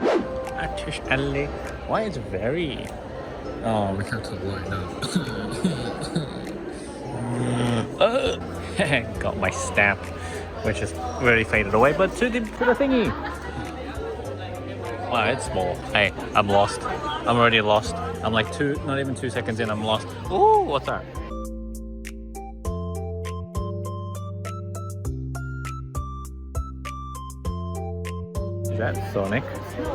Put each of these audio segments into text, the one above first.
Atish Ali. Why is very... Oh, we can't talk right now. Got my stamp, which is very faded away, but to the thingy. Wow, it's small. Hey, I'm lost. I'm already lost. I'm like not even 2 seconds in, I'm lost. Ooh, what's that? Is that Sonic?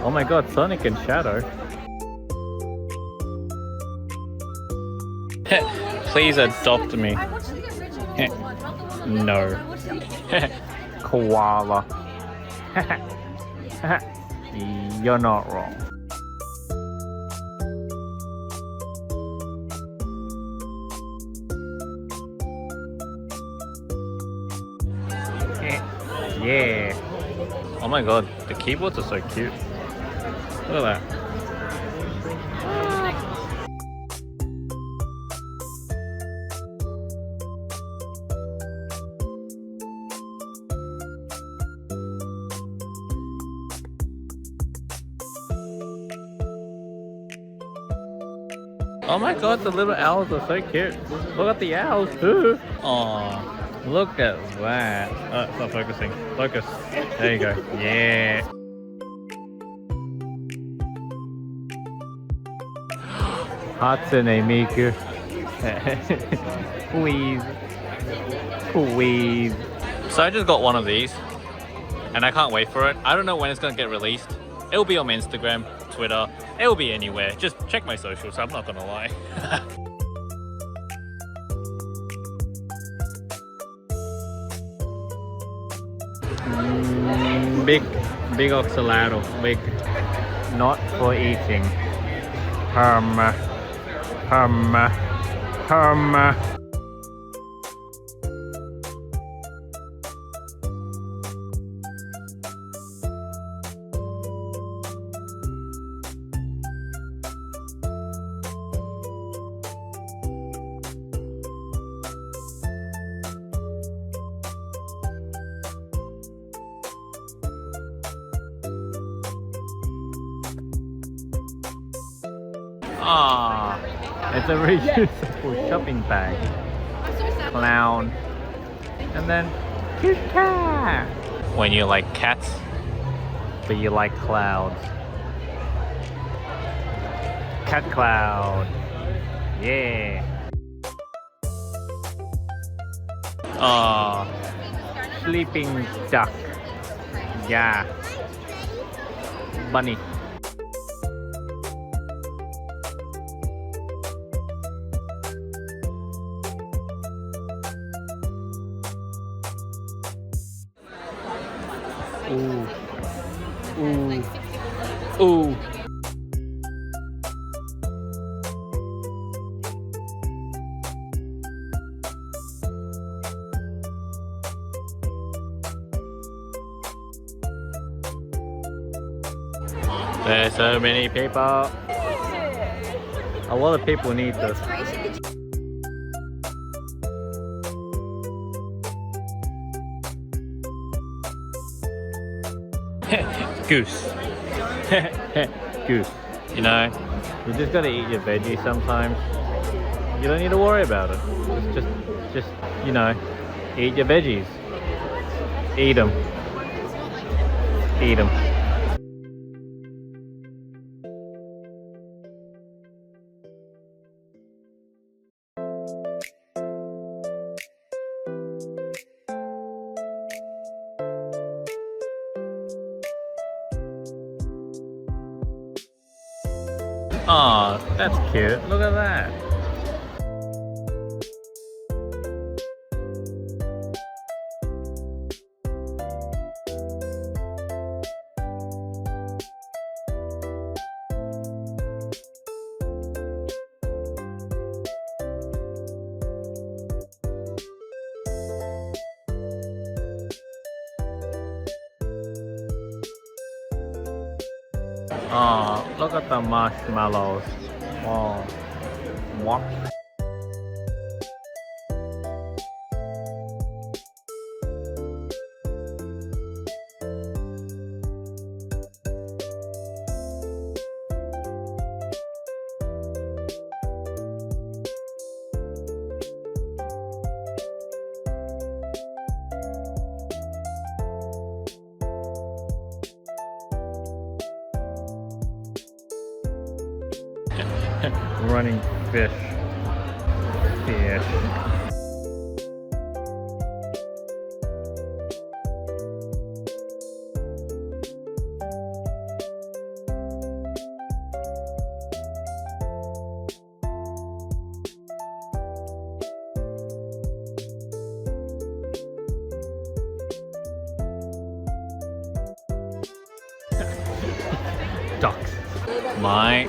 Oh my god, Sonic and Shadow. Please adopt me. No. Koala. You're not wrong. Yeah. Oh my god, the keyboards are so cute. Look at that. Oh my god, the little owls are so cute. Look at the owls too. Oh, look at that. Oh, it's not focusing. Focus. There you go. Yeah. Hatsune Miku. Please. Please. So I just got one of these and I can't wait for it. I don't know when it's gonna get released. It'll be on my Instagram, Twitter, it'll be anywhere. Just check my socials, I'm not gonna lie. Big oxalato, big, not for eating. Hum. Ah, it's a reusable shopping bag. Clown. And then cute cat. When you like cats, but you like clouds. Cat cloud. Yeah. Ah, sleeping duck. Yeah. Bunny. Ooh. Ooh. Ooh. There's so many people. A lot of people need this. Goose. Goose. You know, you just gotta eat your veggies sometimes. You don't need to worry about it. Just you know, eat your veggies. Eat them. Eat them. Aw, that's cute. Look at that. Oh, look at the marshmallows. Oh, what? Running fish. Fish. Ducks. My.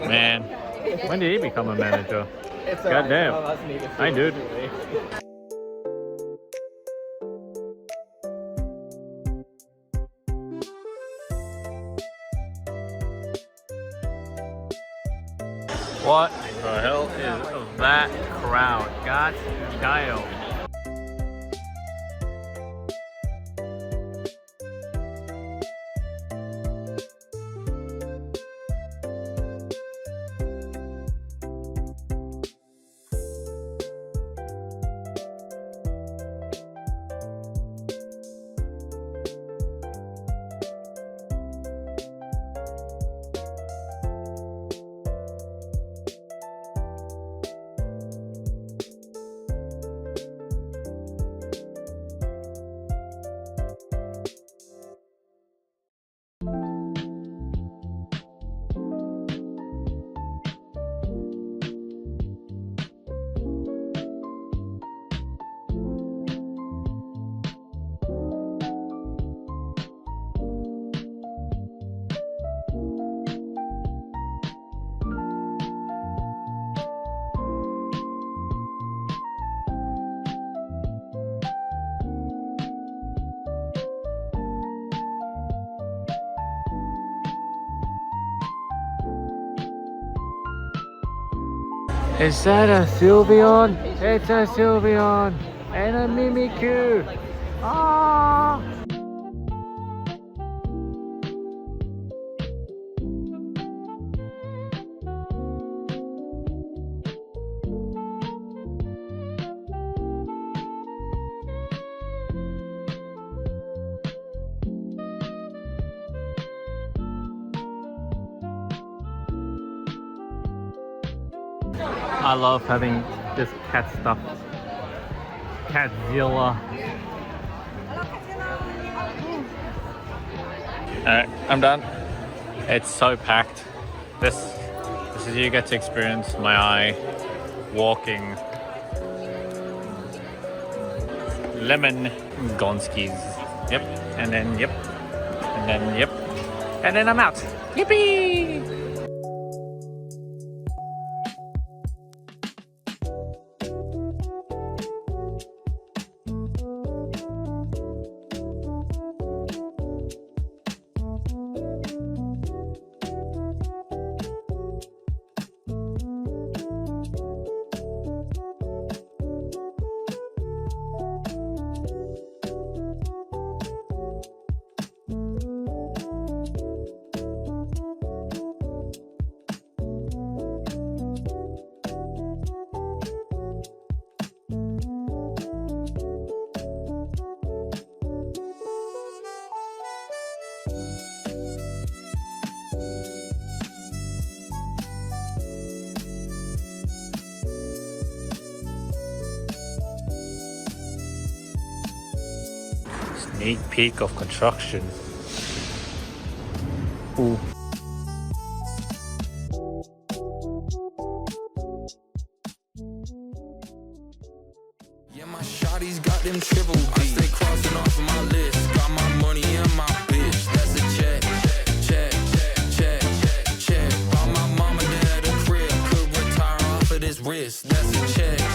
Man, when did he become a manager? God damn. Hi, dude. What the hell is that crowd? God damn. Is that a Sylveon? It's a Sylveon and a Mimikyu. Ah! I love having this cat stuff. Catzilla. Alright, I'm done. It's so packed. This is you get to experience my eye walking lemon gonskis. Yep, and then yep, and then yep, and then I'm out. Yippee! Sneak peek of construction. Ooh. Yeah, my shawty's got them triple B. I stay crossing off of my list. Got my money and my bitch. That's a check, check, check, check. Bought my mama dad a crib. Could retire off of this wrist. That's a check.